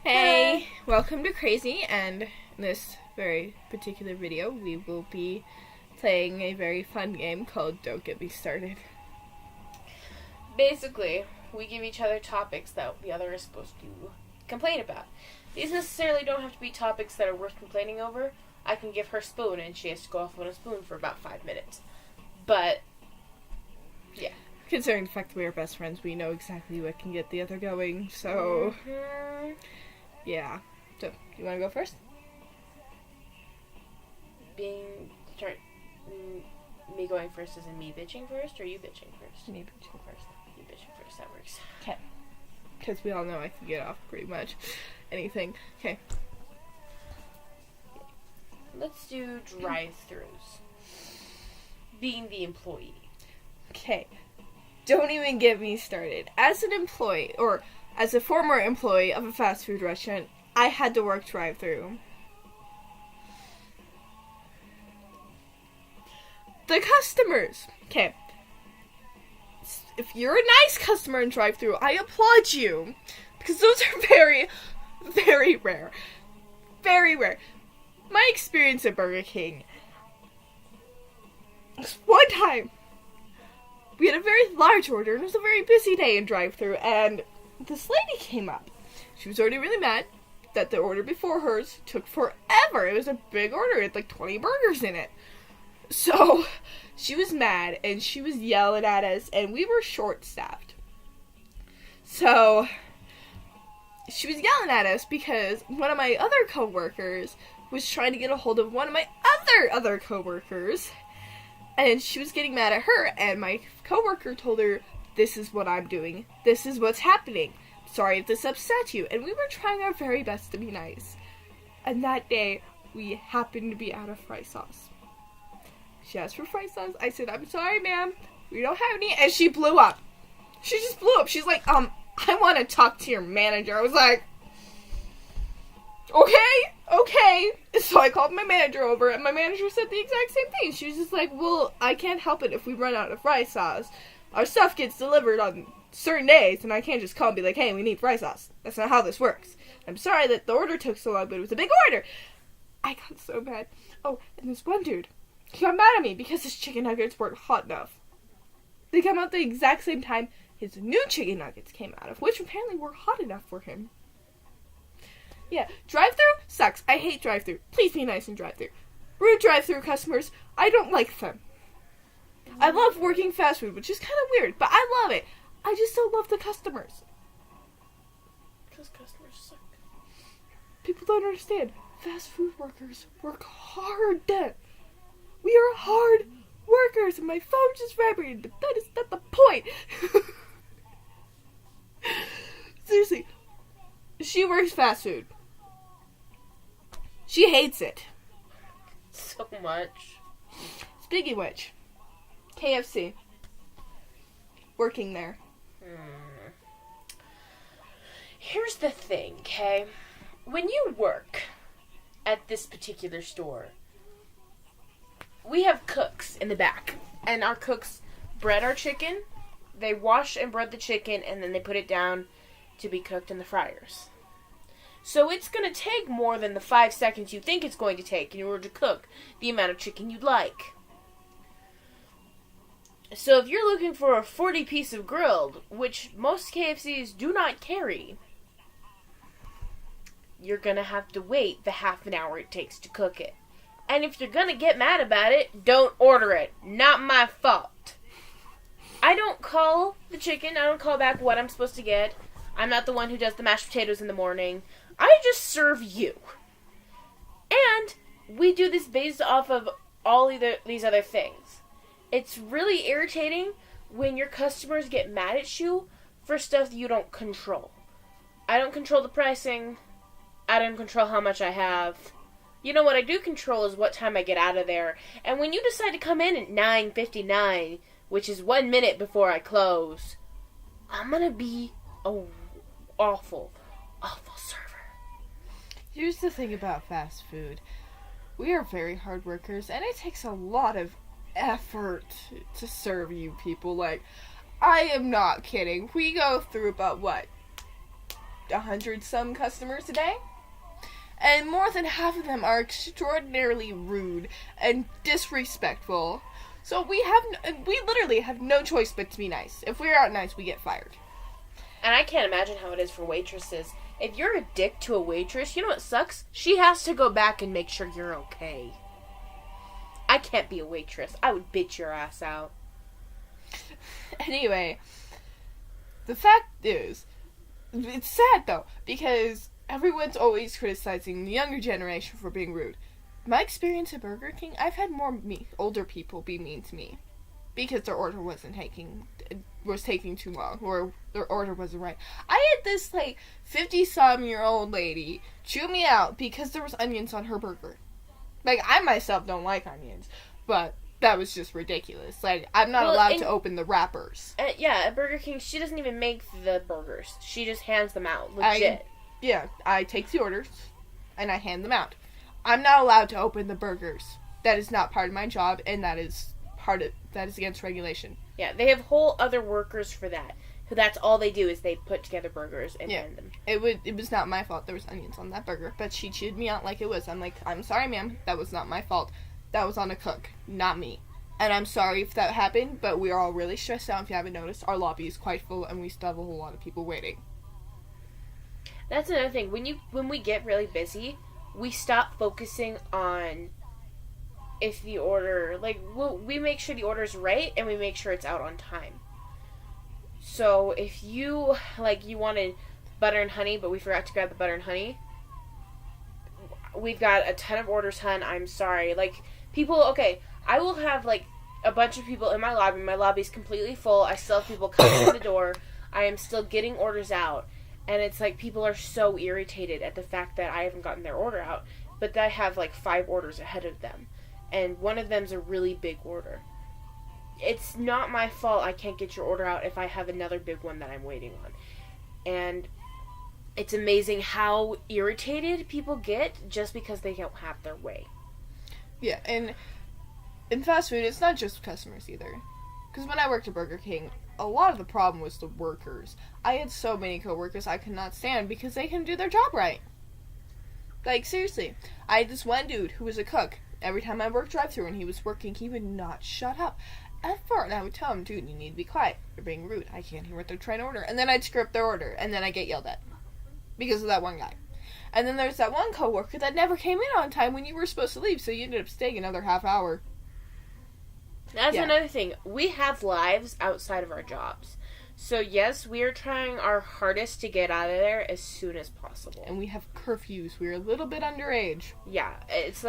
Hey, welcome to Crazy, and in this very particular video, we will be playing a very fun game called Don't Get Me Started. Basically, we give each other topics that the other is supposed to complain about. These necessarily don't have to be topics that are worth complaining over. I can give her a spoon and she has to go off on a spoon for about 5 minutes. But, yeah. Considering the fact that we are best friends, we know exactly what can get the other going, so... Yeah. So, you want to go first? Me going first is in me bitching first, or you bitching first? Me bitching first. You bitching first, that works. Okay. Because we all know I can get off pretty much anything. Okay. Let's do drive-thrus. Being the employee. Okay. Don't even get me started. As an employee, or as a former employee of a fast food restaurant, I had to work drive-thru. The customers. Okay. If you're a nice customer in drive-thru, I applaud you. Because those are very, very rare. Very rare. My experience at Burger King. One time, we had a very large order, and it was a very busy day in drive-thru, and this lady came up. She was already really mad that the order before hers took forever. It was a big order. It had like 20 burgers in it. So, she was mad, and she was yelling at us, and we were short-staffed. So, she was yelling at us because one of my other coworkers was trying to get a hold of one of my other coworkers, and she was getting mad at her, and my coworker told her, "This is what I'm doing. This is what's happening. Sorry if this upset you." And we were trying our very best to be nice. And that day, we happened to be out of fry sauce. She asked for fry sauce. I said, "I'm sorry, ma'am. We don't have any." And she blew up. She just blew up. She's like, "I want to talk to your manager." I was like, okay. So I called my manager over, and my manager said the exact same thing. She was just like, "Well, I can't help it if we run out of fry sauce. Our stuff gets delivered on certain days, and I can't just call and be like, 'Hey, we need fry sauce.' That's not how this works. I'm sorry that the order took so long, but it was a big order." I got so mad. Oh, and this one dude, he got mad at me because his chicken nuggets weren't hot enough. They came out the exact same time his new chicken nuggets came out of, which apparently were hot enough for him. Yeah, drive-thru sucks. I hate drive-thru. Please be nice in drive-thru. Rude drive-thru customers, I don't like them. I love working fast food, which is kind of weird, but I love it. I just don't love the customers. Because customers suck. People don't understand. Fast food workers work hard. We are hard workers, and my phone just vibrated, but that is not the point. Seriously, she works fast food. She hates it. So much. Speaking of which, KFC. Working there. Here's the thing, okay? When you work at this particular store, we have cooks in the back, and our cooks bread our chicken, they wash and bread the chicken, and then they put it down to be cooked in the fryers. So it's going to take more than the 5 seconds you think it's going to take in order to cook the amount of chicken you'd like. So if you're looking for a 40 piece of grilled, which most KFCs do not carry, you're going to have to wait the half an hour it takes to cook it. And if you're going to get mad about it, don't order it. Not my fault. I don't call the chicken. I don't call back what I'm supposed to get. I'm not the one who does the mashed potatoes in the morning. I just serve you. And we do this based off of these other things. It's really irritating when your customers get mad at you for stuff you don't control. I don't control the pricing. I don't control how much I have. You know what I do control is what time I get out of there. And when you decide to come in at 9:59, which is 1 minute before I close, I'm gonna be a awful server. Here's the thing about fast food. We are very hard workers, and it takes a lot of effort to serve you people. Like, I am not kidding. We go through about, 100 some customers a day. And more than half of them are extraordinarily rude and disrespectful. So we literally have no choice but to be nice. If we're out nice, we get fired. And I can't imagine how it is for waitresses. If you're a dick to a waitress, you know what sucks? She has to go back and make sure you're okay. I can't be a waitress. I would bitch your ass out. Anyway, the fact is, it's sad though, because everyone's always criticizing the younger generation for being rude. My experience at Burger King, I've had more older people be mean to me because their order was taking too long, or their order wasn't right. I had this 50-some-year-old lady chew me out because there was onions on her burger. I myself don't like onions, but that was just ridiculous. I'm not allowed to open the wrappers. At Burger King, she doesn't even make the burgers. She just hands them out, legit. I take the orders, and I hand them out. I'm not allowed to open the burgers. That is not part of my job, and that is against regulation. Yeah, they have whole other workers for that. Who that's all they do is they put together burgers and hand them. It was not my fault there was onions on that burger, but she chewed me out like it was. I'm like, I'm sorry, ma'am, that was not my fault. That was on a cook, not me. And I'm sorry if that happened, but we are all really stressed out. If you haven't noticed, our lobby is quite full, and we still have a whole lot of people waiting. That's another thing. When we get really busy, we stop focusing on if the order, we make sure the order's right, and we make sure it's out on time. So if you wanted butter and honey, but we forgot to grab the butter and honey, we've got a ton of orders, hun. I'm sorry. I will have, a bunch of people in my lobby. My lobby's completely full. I still have people coming in the door. I am still getting orders out. And it's people are so irritated at the fact that I haven't gotten their order out. But I have, 5 orders ahead of them. And one of them's a really big order. It's not my fault I can't get your order out if I have another big one that I'm waiting on. And it's amazing how irritated people get just because they don't have their way. Yeah, and in fast food, it's not just customers either. Because when I worked at Burger King, a lot of the problem was the workers. I had so many coworkers I could not stand because they couldn't do their job right. Seriously. I had this one dude who was a cook. Every time I worked drive-thru and he was working, he would not shut up. And I would tell him, dude, you need to be quiet. You're being rude. I can't hear what they're trying to order. And then I'd screw up their order. And then I'd get yelled at. Because of that one guy. And then there's that one coworker that never came in on time when you were supposed to leave. So you ended up staying another half hour. That's another thing. We have lives outside of our jobs. So yes, we are trying our hardest to get out of there as soon as possible. And we have curfews. We're a little bit underage. Yeah, it's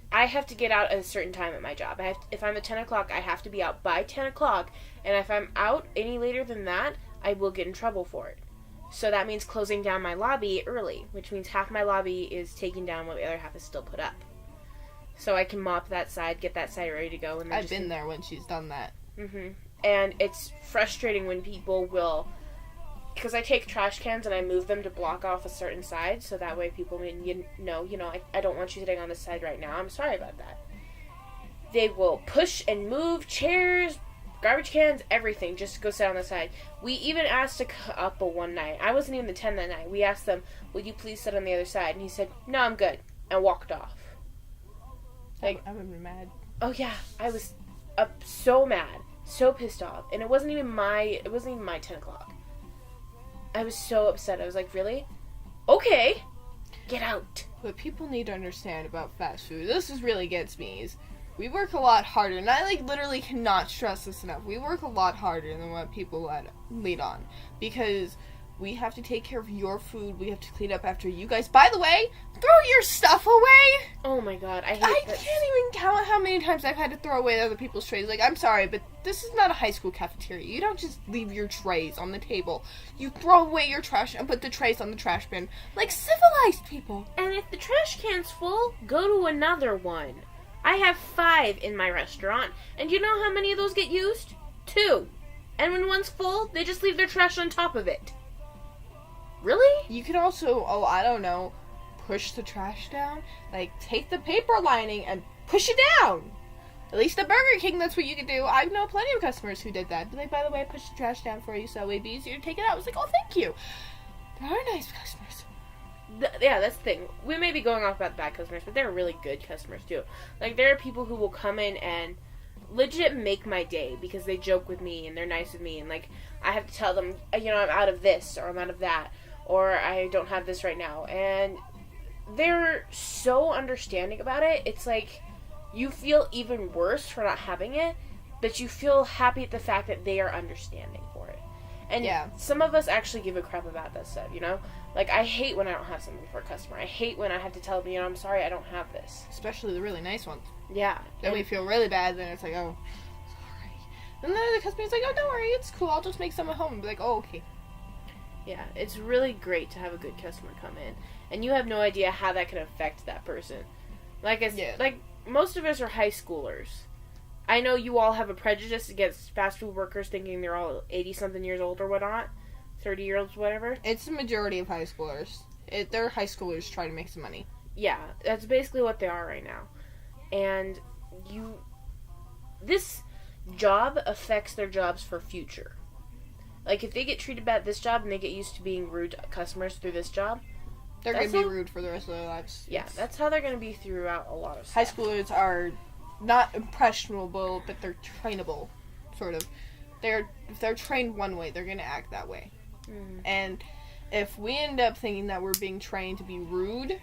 I have to get out at a certain time at my job. If I'm at 10 o'clock, I have to be out by 10 o'clock. And if I'm out any later than that, I will get in trouble for it. So that means closing down my lobby early, which means half my lobby is taken down while the other half is still put up. So I can mop that side, get that side ready to go. And I've been there when she's done that. Mm-hmm. And it's frustrating when people will... Because I take trash cans and I move them to block off a certain side, so that way people I don't want you sitting on this side right now. I'm sorry about that. They will push and move chairs, garbage cans, everything, just to go sit on the side. We even asked a couple one night. I wasn't even the 10 that night. We asked them, would you please sit on the other side? And he said, no, I'm good, and walked off. I would have been mad. Oh yeah, I was so mad, so pissed off, and it wasn't even my 10 o'clock. I was so upset. I was like, really? Okay, get out. What people need to understand about fast food, this is really gets me, is we work a lot harder, and I literally cannot stress this enough. We work a lot harder than what people lead on, because we have to take care of your food. We have to clean up after you guys. By the way, throw your stuff away. Oh my god, I can't even count how many times I've had to throw away other people's trays. I'm sorry, but this is not a high school cafeteria. You don't just leave your trays on the table. You throw away your trash and put the trays on the trash bin like civilized people. And if the trash can's full, go to another one. I have 5 in my restaurant, and you know how many of those get used? 2. And when one's full, they just leave their trash on top of it. Really? You can also, push the trash down. Take the paper lining and push it down. At least at Burger King, that's what you can do. I know plenty of customers who did that. By the way, I pushed the trash down for you so it would be easier to take it out. I was like, oh, thank you. There are nice customers. Yeah, that's the thing. We may be going off about the bad customers, but they're really good customers too. Like, there are people who will come in and legit make my day because they joke with me and they're nice with me, and like, I have to tell them, I'm out of this or I'm out of that or I don't have this right now, and they're so understanding about it. It's like you feel even worse for not having it, but you feel happy at the fact that they are understanding for it. And some of us actually give a crap about that stuff, Like, I hate when I don't have something for a customer. I hate when I have to tell them, I'm sorry, I don't have this. Especially the really nice ones. Yeah. Then we feel really bad, then it's like, oh, sorry. And then the customer's like, oh, don't worry, it's cool, I'll just make some at home. And be like, oh, okay. Yeah, it's really great to have a good customer come in. And you have no idea how that can affect that person. Like most of us are high schoolers. I know you all have a prejudice against fast food workers thinking they're all 80-something years old or whatnot. 30-year-olds, whatever. It's the majority of high schoolers. They're high schoolers trying to make some money. Yeah, that's basically what they are right now. And this job affects their jobs for future. Like, if they get treated bad at this job and they get used to being rude to customers through this job, they're going to be rude for the rest of their lives. Yeah, that's how they're going to be throughout a lot of stuff. High schoolers are not impressionable, but they're trainable, sort of. If they're trained one way, they're going to act that way. Mm. And if we end up thinking that we're being trained to be rude,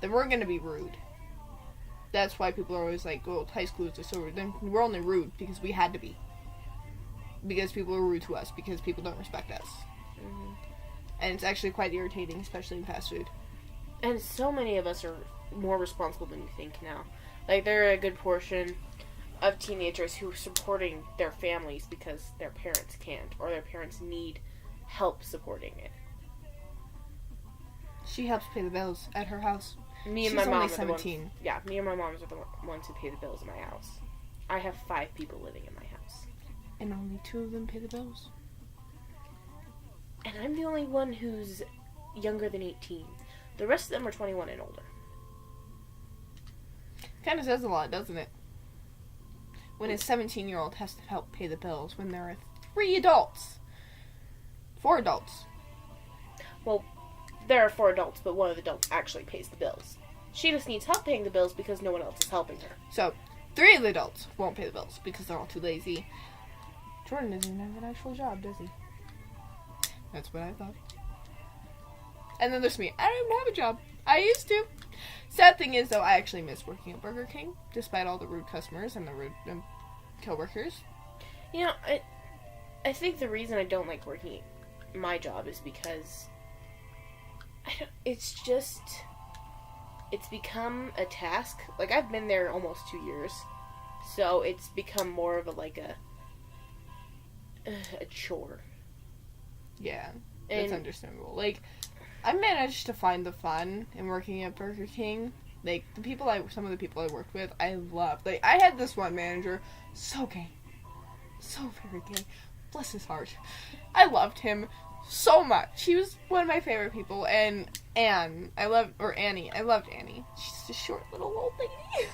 then we're going to be rude. That's why people are always like, oh, high schoolers are so rude. Then we're only rude because we had to be. Because people are rude to us, because people don't respect us. Mm-hmm. And it's actually quite irritating, especially in fast food. And so many of us are more responsible than you think now. Like, there are a good portion of teenagers who are supporting their families because their parents can't, or their parents need help supporting it. She helps pay the bills at her house. Me and She's my mom only are 17. The ones, yeah, me and my mom are the ones who pay the bills in my house. I have 5 people living in my house. And only 2 of them pay the bills. And I'm the only one who's younger than 18. The rest of them are 21 and older. Kind of says a lot, doesn't it? When a 17-year-old has to help pay the bills when there are 3 adults. 4 adults. Well, there are 4 adults, but one of the adults actually pays the bills. She just needs help paying the bills because no one else is helping her. So, 3 of the adults won't pay the bills because they're all too lazy. Jordan doesn't have an actual job, does he? That's what I thought. And then there's me. I don't even have a job. I used to. Sad thing is, though, I actually miss working at Burger King, despite all the rude customers and the rude co-workers. I think the reason I don't like working my job is because it's become a task. Like, I've been there almost 2 years, so it's become more of a chore. Yeah, that's understandable. Like, I managed to find the fun in working at Burger King. Like, some of the people I worked with, I loved. Like, I had this one manager, so gay. So very gay. Bless his heart. I loved him so much. He was one of my favorite people. And Annie. I loved Annie. She's a short little old lady.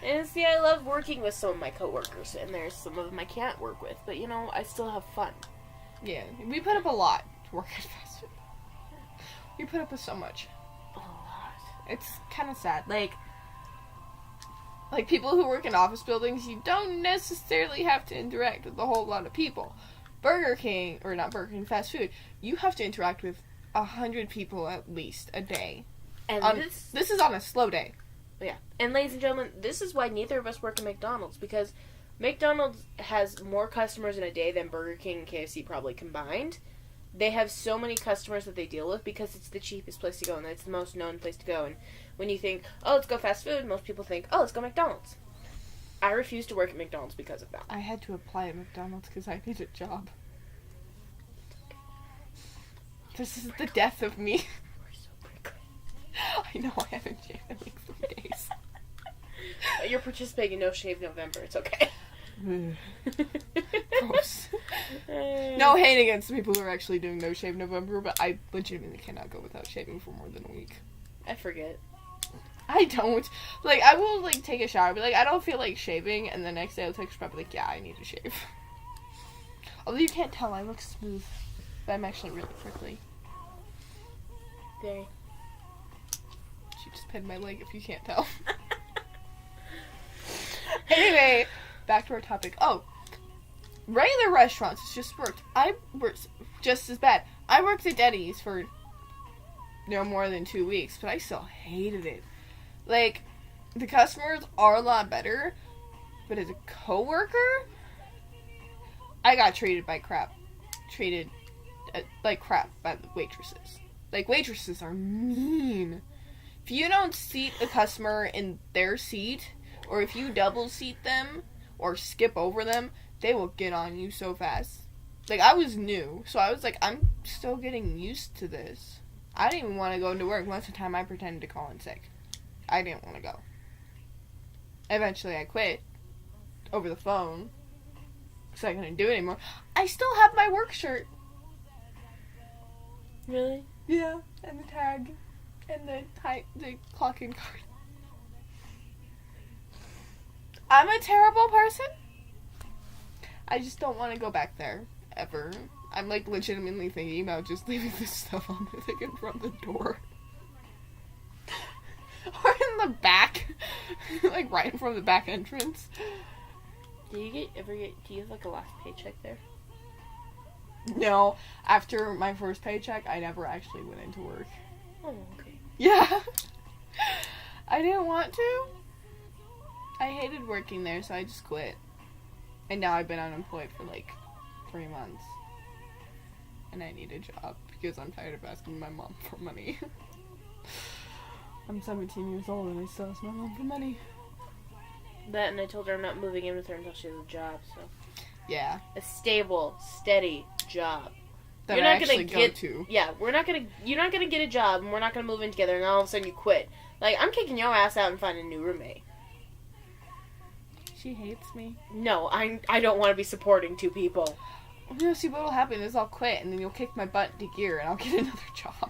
And see, I love working with some of my coworkers, and there's some of them I can't work with, but I still have fun. Yeah, we put up a lot to work at fast food. We put up with so much. A lot. It's kind of sad. Like people who work in office buildings, you don't necessarily have to interact with a whole lot of people. Burger King, or not Burger King, fast food, you have to interact with 100 people at least a day. And this is on a slow day. Yeah. And ladies and gentlemen, this is why neither of us work at McDonald's, because McDonald's has more customers in a day than Burger King and KFC probably combined. They have so many customers that they deal with because it's the cheapest place to go and it's the most known place to go. And when you think, oh, let's go fast food, most people think, oh, let's go McDonald's. I refuse to work at McDonald's because of that. I had to apply at McDonald's because I need a job. This is the death of me. We're so prickly. I know, I haven't shaved in like 3 days. You're participating in No Shave November. It's okay. Gross. No hate against the people who are actually doing No Shave November, but I legitimately cannot go without shaving for more than a week. I forget. I don't. Like, I will, like, take a shower, but, like, I don't feel like shaving, and the next day I'll take a shower, but, like, yeah, I need to shave. Although you can't tell, I look smooth, but I'm actually really prickly. Very. She just pinned my leg if you can't tell. Anyway, back to our topic. Oh, regular restaurants. It's just worked. I worked just as bad. I worked at Denny's for no more than 2 weeks, but I still hated it. Like, the customers are a lot better, but as a coworker, I got treated like crap by the waitresses. Like, waitresses are mean. If you don't seat a customer in their seat, or if you double seat them, or skip over them, they will get on you so fast. Like, I was new, so I was like, I'm still getting used to this. I didn't even want to go into work. Most of the time, I pretended to call in sick. I didn't want to go. Eventually, I quit over the phone because I couldn't do it anymore. I still have my work shirt. Really? Yeah, and the tag, and the clock in card. I'm a terrible person. I just don't want to go back there, ever. I'm, like, legitimately thinking about just leaving this stuff on the thing in front of the door. Or in the back. Like, right in front of the back entrance. Do you have, like, a last paycheck there? No. After my first paycheck, I never actually went into work. Oh, okay. Yeah. I didn't want to. I hated working there, so I just quit. And now I've been unemployed for, like, 3 months. And I need a job because I'm tired of asking my mom for money. I'm 17 years old and I still ask my mom for money. That, and I told her I'm not moving in with her until she has a job, so. Yeah. A stable, steady job. That I actually go to. Yeah, you're not gonna get a job and we're not gonna move in together and all of a sudden you quit. Like, I'm kicking your ass out and finding a new roommate. She hates me. No, I don't want to be supporting two people. No, see, what'll happen is I'll quit, and then you'll kick my butt into gear, and I'll get another job.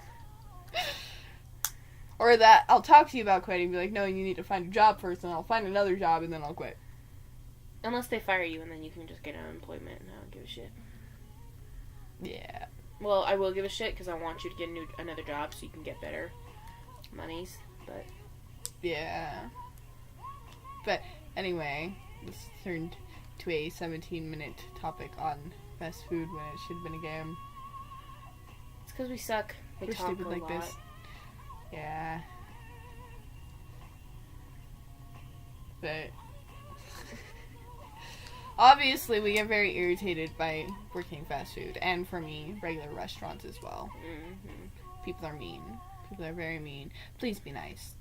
Or that, I'll talk to you about quitting, and be like, no, you need to find a job first, and I'll find another job, and then I'll quit. Unless they fire you, and then you can just get unemployment, and I don't give a shit. Yeah. Well, I will give a shit, because I want you to get another job, so you can get better monies, but... Yeah. But, anyway, this turned to a 17-minute topic on fast food when it should have been a game. It's because we suck. We're talk stupid like lot. This. Yeah. But obviously we get very irritated by working fast food, and for me, regular restaurants as well. Mm-hmm. People are mean. People are very mean. Please be nice.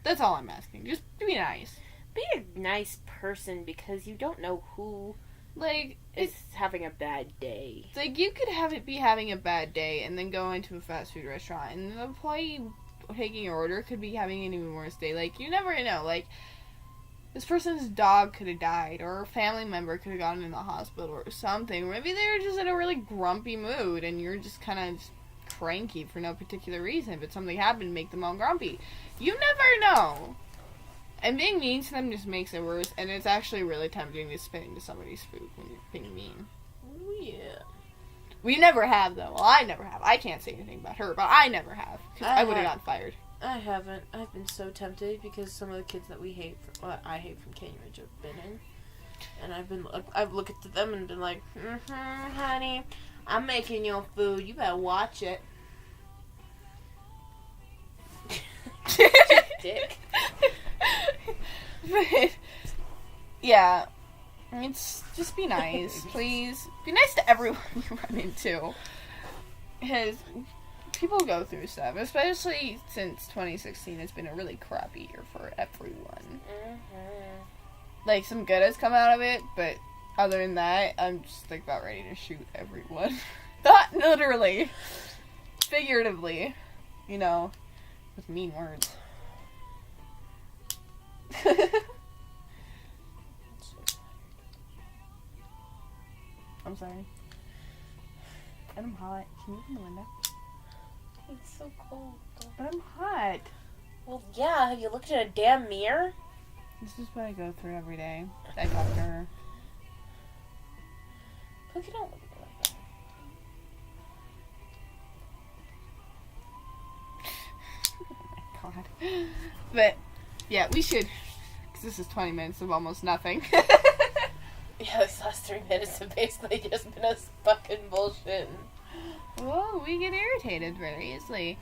That's all I'm asking. Just be nice. Be a nice person because you don't know who like is having a bad day. Like, you could be having a bad day and then go into a fast food restaurant, and the employee taking your order could be having an even worse day. Like, you never know. Like, this person's dog could have died, or a family member could have gotten in the hospital or something. Maybe they were just in a really grumpy mood and you're just kind of cranky for no particular reason, but something happened to make them all grumpy. You never know. And being mean to them just makes it worse, and it's actually really tempting to spit into somebody's food when you're being mean. Oh, yeah. We never have, though. Well, I never have. I can't say anything about her, but I never have. Because I would have gotten fired. I haven't. I've been so tempted because some of the kids that I hate from Canyon Ridge have been in. And I've looked at them and been like, honey, I'm making your food. You better watch it. Dick. But, yeah. It's just be nice, please. Be nice to everyone you run into. Because people go through stuff, especially since 2016 has been a really crappy year for everyone. Mm-hmm. Like, some good has come out of it, but other than that, I'm just like about ready to shoot everyone. Not literally. Figuratively. You know, with mean words. I'm sorry. And I'm hot. Can you open the window? It's so cold. But I'm hot. Well, yeah. Have you looked at a damn mirror? This is what I go through every day. I talk to her. Look, you don't look at me like that. But, yeah, we should, because this is 20 minutes of almost nothing. Yeah, these last 3 minutes have basically just been us fucking bullshit. Well, we get irritated very easily.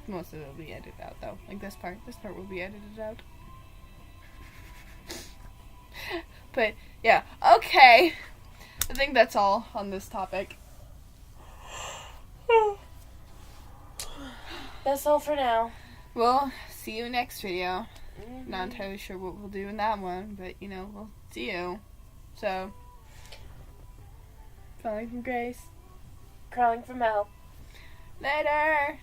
Most of it will be edited out, though. Like this part will be edited out. But, yeah, okay. I think that's all on this topic. That's all for now. Well, see you next video. Not entirely sure what we'll do in that one, but, we'll see you. So, falling from grace. Crawling from hell. Later!